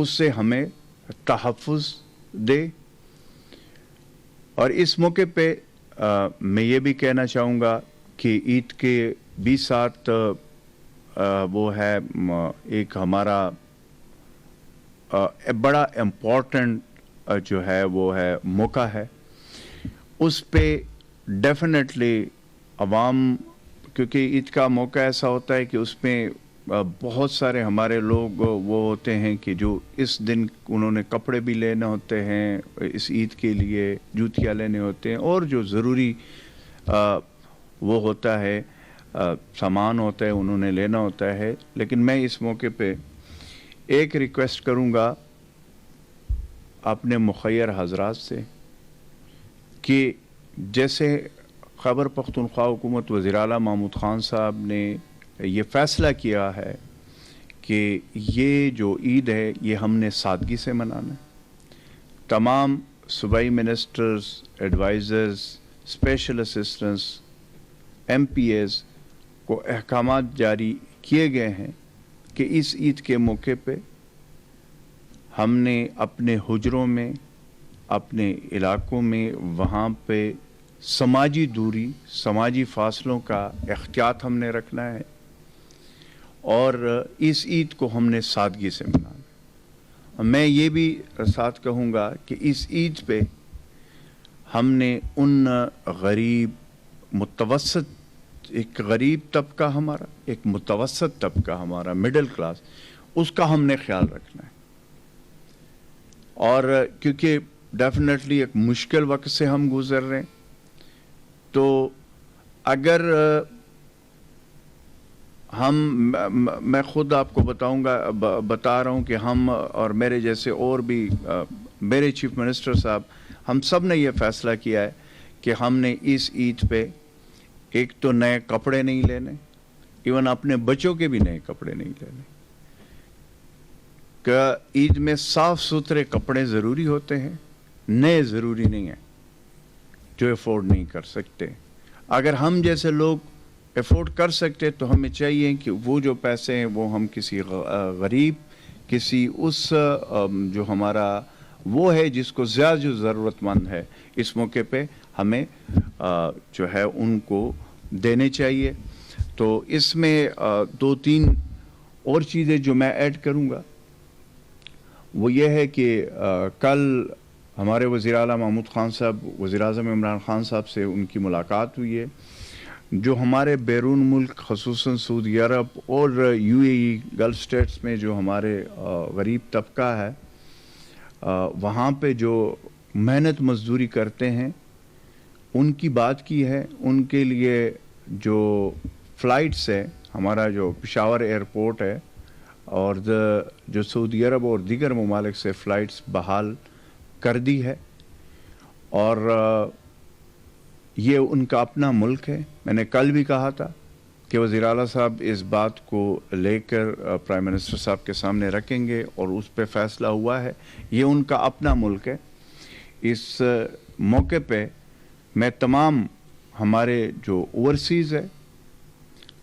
اس سے ہمیں تحفظ دے. اور اس موقع پہ میں یہ بھی کہنا چاہوں گا کہ عید کے بھی ساتھ وہ ہے ایک ہمارا بڑا امپورٹنٹ جو ہے وہ ہے موقع ہے. اس پہ ڈیفینیٹلی عوام، کیونکہ عید کا موقع ایسا ہوتا ہے کہ اس میں بہت سارے ہمارے لوگ وہ ہوتے ہیں کہ جو اس دن انہوں نے کپڑے بھی لینے ہوتے ہیں اس عید کے لیے، جوتیاں لینے ہوتے ہیں، اور جو ضروری وہ ہوتا ہے سامان ہوتا ہے انہوں نے لینا ہوتا ہے. لیکن میں اس موقع پہ ایک ریکویسٹ کروں گا اپنے مخیر حضرات سے کہ جیسے خیبر پختونخوا حکومت وزیر اعلیٰ محمود خان صاحب نے یہ فیصلہ کیا ہے کہ یہ جو عید ہے یہ ہم نے سادگی سے منانا ہے. تمام صوبائی ministers, advisers, special assistants, M P As کو احکامات جاری کیے گئے ہیں کہ اس عید کے موقع پہ ہم نے اپنے حجروں میں، اپنے علاقوں میں، وہاں پہ سماجی دوری، سماجی فاصلوں کا احتیاط ہم نے رکھنا ہے، اور اس عید کو ہم نے سادگی سے منانا. میں یہ بھی ساتھ کہوں گا کہ اس عید پہ ہم نے ان غریب، متوسط، ایک غریب طبقہ ہمارا، ایک متوسط طبقہ ہمارا، مڈل کلاس، اس کا ہم نے خیال رکھنا ہے. اور کیونکہ ڈیفینیٹلی ایک مشکل وقت سے ہم گزر رہے ہیں، تو اگر میں خود آپ کو بتا رہا ہوں کہ ہم اور میرے جیسے اور بھی میرے چیف منسٹر صاحب، ہم سب نے یہ فیصلہ کیا ہے کہ ہم نے اس عید پہ ایک تو نئے کپڑے نہیں لینے، ایون اپنے بچوں کے بھی نئے کپڑے نہیں لینے. کہ عید میں صاف ستھرے کپڑے ضروری ہوتے ہیں، نئے ضروری نہیں ہیں جو افورڈ نہیں کر سکتے. اگر ہم جیسے لوگ افورڈ کر سکتے تو ہمیں چاہیے کہ وہ جو پیسے ہیں وہ ہم کسی غریب، کسی اس جو ہمارا وہ ہے جس کو زیادہ جو ضرورت مند ہے، اس موقع پہ ہمیں جو ہے ان کو دینے چاہیے. تو اس میں دو تین اور چیزیں جو میں ایڈ کروں گا وہ یہ ہے کہ کل ہمارے وزیر اعلیٰ محمود خان صاحب، وزیر اعظم عمران خان صاحب سے ان کی ملاقات ہوئی ہے. جو ہمارے بیرون ملک، خصوصاً سعودی عرب اور U A E, Gulf States میں جو ہمارے غریب طبقہ ہے، وہاں پہ جو محنت مزدوری کرتے ہیں، ان کی بات کی ہے. ان کے لیے جو فلائٹس ہے، ہمارا جو پشاور ایئرپورٹ ہے اور جو سعودی عرب اور دیگر ممالک سے فلائٹس بحال کر دی ہے، اور یہ ان کا اپنا ملک ہے. میں نے کل بھی کہا تھا کہ وزیر اعلیٰ صاحب اس بات کو لے کر پرائم منسٹر صاحب کے سامنے رکھیں گے، اور اس پہ فیصلہ ہوا ہے. یہ ان کا اپنا ملک ہے. اس موقع پہ میں تمام ہمارے جو اوورسیز ہے،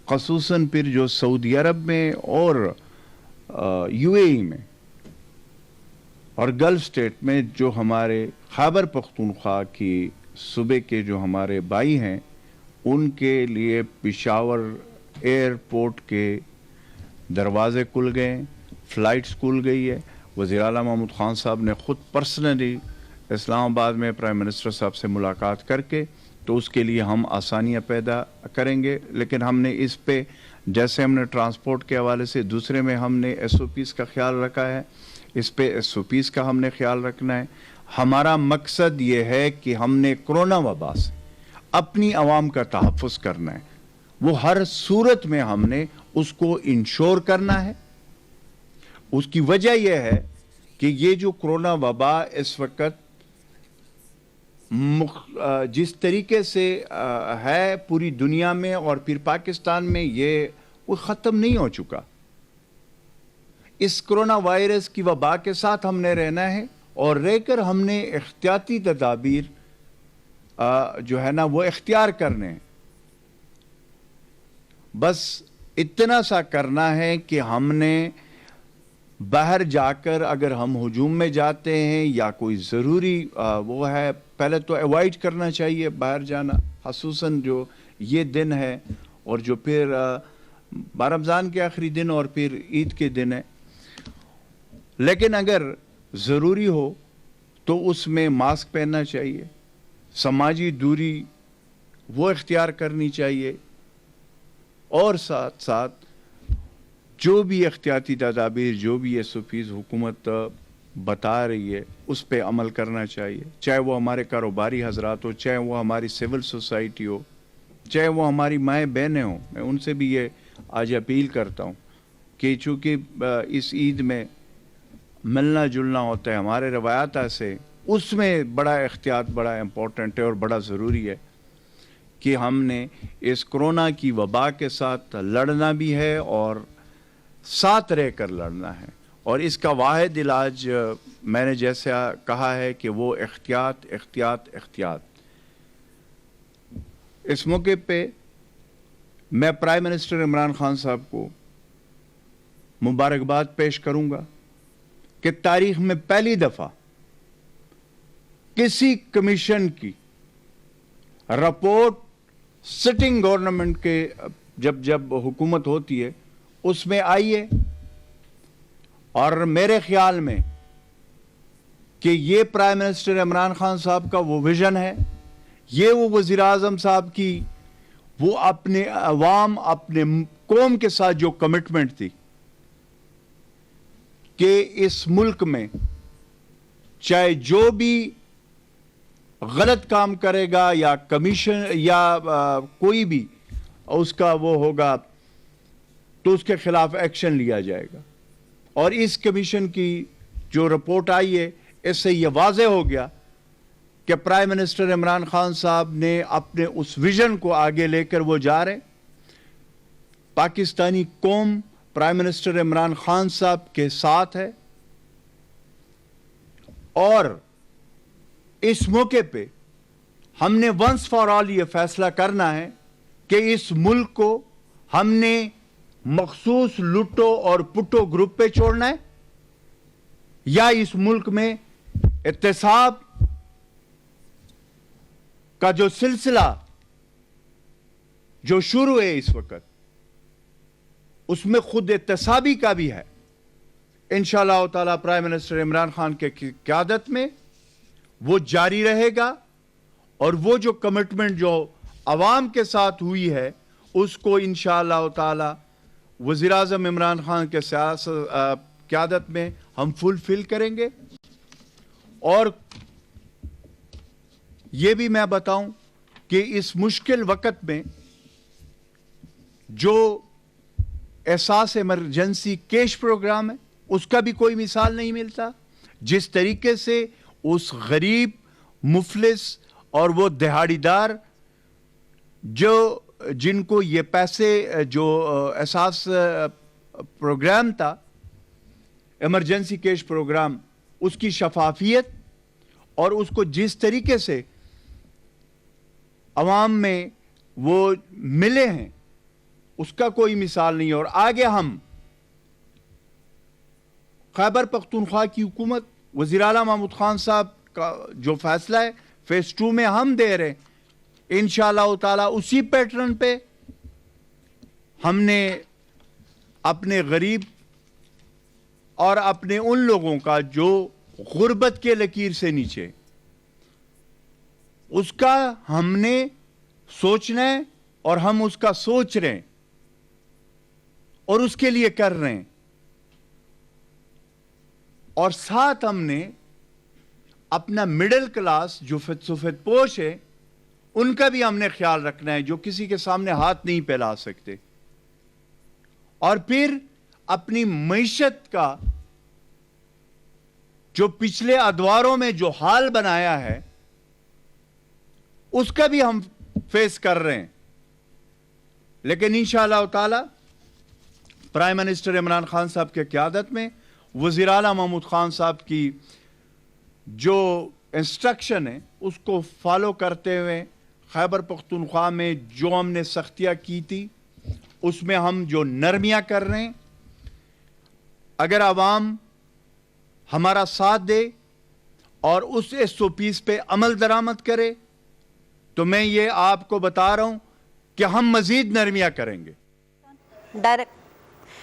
خصوصاً پھر جو سعودی عرب میں اور یو اے ای میں اور گلف اسٹیٹ میں جو ہمارے خیبر پختونخوا کی صوبے کے جو ہمارے بھائی ہیں، ان کے لیے پشاور ایئرپورٹ کے دروازے کھل گئے، فلائٹس کھل گئی ہے. وزیر اعلیٰ محمود خان صاحب نے خود پرسنلی اسلام آباد میں پرائم منسٹر صاحب سے ملاقات کر کے تو اس کے لیے ہم آسانیاں پیدا کریں گے. لیکن ہم نے اس پہ، جیسے ہم نے ٹرانسپورٹ کے حوالے سے، دوسرے میں ہم نے ایس او پیز کا خیال رکھا ہے، اس پہ ایس او پیز کا ہم نے خیال رکھنا ہے. ہمارا مقصد یہ ہے کہ ہم نے کرونا وبا سے اپنی عوام کا تحفظ کرنا ہے. وہ ہر صورت میں ہم نے اس کو انشور کرنا ہے. اس کی وجہ یہ ہے کہ یہ جو کرونا وبا اس وقت جس طریقے سے ہے پوری دنیا میں اور پھر پاکستان میں، یہ وہ ختم نہیں ہو چکا. اس کرونا وائرس کی وبا کے ساتھ ہم نے رہنا ہے، اور رہ کر ہم نے احتیاطی تدابیر جو ہے نا وہ اختیار کرنے ہیں. بس اتنا سا کرنا ہے کہ ہم نے باہر جا کر اگر ہم ہجوم میں جاتے ہیں یا کوئی ضروری وہ ہے، پہلے تو ایوائڈ کرنا چاہیے باہر جانا، خصوصاً جو یہ دن ہے اور جو پھر رمضان کے آخری دن اور پھر عید کے دن ہے. لیکن اگر ضروری ہو تو اس میں ماسک پہننا چاہیے، سماجی دوری وہ اختیار کرنی چاہیے، اور ساتھ ساتھ جو بھی احتیاطی تدابیر، جو بھی SOPs حکومت بتا رہی ہے اس پہ عمل کرنا چاہیے، چاہے وہ ہمارے کاروباری حضرات ہو، چاہے وہ ہماری سول سوسائٹی ہو، چاہے وہ ہماری مائیں بہنیں ہوں. میں ان سے بھی یہ آج اپیل کرتا ہوں کہ چونکہ اس عید میں ملنا جلنا ہوتا ہے ہمارے روایات سے، اس میں بڑا احتیاط بڑا امپورٹنٹ ہے اور بڑا ضروری ہے کہ ہم نے اس کرونا کی وبا کے ساتھ لڑنا بھی ہے اور ساتھ رہ کر لڑنا ہے. اور اس کا واحد علاج میں نے جیسا کہا ہے کہ وہ احتیاط احتیاط احتیاط. اس موقع پہ میں پرائم منسٹر عمران خان صاحب کو مبارکباد پیش کروں گا کہ تاریخ میں پہلی دفعہ کسی کمیشن کی رپورٹ سٹنگ گورنمنٹ کے جب حکومت ہوتی ہے اس میں آئی ہے. اور میرے خیال میں کہ یہ پرائم منسٹر عمران خان صاحب کا وہ ویژن ہے، یہ وہ وزیر اعظم صاحب کی وہ اپنے عوام اپنے قوم کے ساتھ جو کمٹمنٹ تھی کہ اس ملک میں چاہے جو بھی غلط کام کرے گا یا کمیشن یا کوئی بھی اس کا وہ ہوگا تو اس کے خلاف ایکشن لیا جائے گا. اور اس کمیشن کی جو رپورٹ آئی ہے اس سے یہ واضح ہو گیا کہ پرائم منسٹر عمران خان صاحب نے اپنے اس ویژن کو آگے لے کر وہ جا رہے. پاکستانی قوم پرائم منسٹر عمران خان صاحب کے ساتھ ہے، اور اس موقع پہ ہم نے ونس فار آل یہ فیصلہ کرنا ہے کہ اس ملک کو ہم نے مخصوص لٹو اور پٹو گروپ پہ چھوڑنا ہے یا اس ملک میں احتساب کا جو سلسلہ جو شروع ہے اس وقت اس میں خود احتسابی کا بھی ہے. انشاءاللہ تعالی پرائم منسٹر عمران خان کے قیادت میں وہ جاری رہے گا، اور وہ جو کمٹمنٹ جو عوام کے ساتھ ہوئی ہے اس کو انشاءاللہ تعالی وزیر اعظم عمران خان کے قیادت میں ہم فلفل کریں گے. اور یہ بھی میں بتاؤں کہ اس مشکل وقت میں جو احساس ایمرجنسی کیش پروگرام ہے اس کا بھی کوئی مثال نہیں ملتا. جس طریقے سے اس غریب مفلس اور وہ دہاڑی دار جن کو یہ پیسے جو احساس پروگرام تھا ایمرجنسی کیش پروگرام اس کی شفافیت اور اس کو جس طریقے سے عوام میں وہ ملے ہیں اس کا کوئی مثال نہیں. اور آگے ہم خیبر پختونخوا کی حکومت وزیر اعلیٰ محمود خان صاحب کا جو فیصلہ ہے فیز 2 میں ہم دے رہے ہیں انشاءاللہ تعالیٰ اسی پیٹرن پہ ہم نے اپنے غریب اور اپنے ان لوگوں کا جو غربت کے لکیر سے نیچے اس کا ہم نے سوچنا ہے اور ہم اس کا سوچ رہے ہیں اور اس کے لیے کر رہے ہیں. اور ساتھ ہم نے اپنا مڈل کلاس جو سفید پوش ہے ان کا بھی ہم نے خیال رکھنا ہے جو کسی کے سامنے ہاتھ نہیں پھیلا سکتے. اور پھر اپنی معیشت کا جو پچھلے ادواروں میں جو حال بنایا ہے اس کا بھی ہم فیس کر رہے ہیں. لیکن انشاءاللہ تعالی پرائم منسٹر عمران خان صاحب کے قیادت میں وزیر اعلیٰ محمود خان صاحب کی جو انسٹرکشن ہے اس کو فالو کرتے ہوئے خیبر پختونخوا میں جو ہم نے سختیاں کی تھی اس میں ہم جو نرمیاں کر رہے ہیں اگر عوام ہمارا ساتھ دے اور اس SOPs پہ عمل درآمد کرے تو میں یہ آپ کو بتا رہا ہوں کہ ہم مزید نرمیاں کریں گے. ڈائریکٹ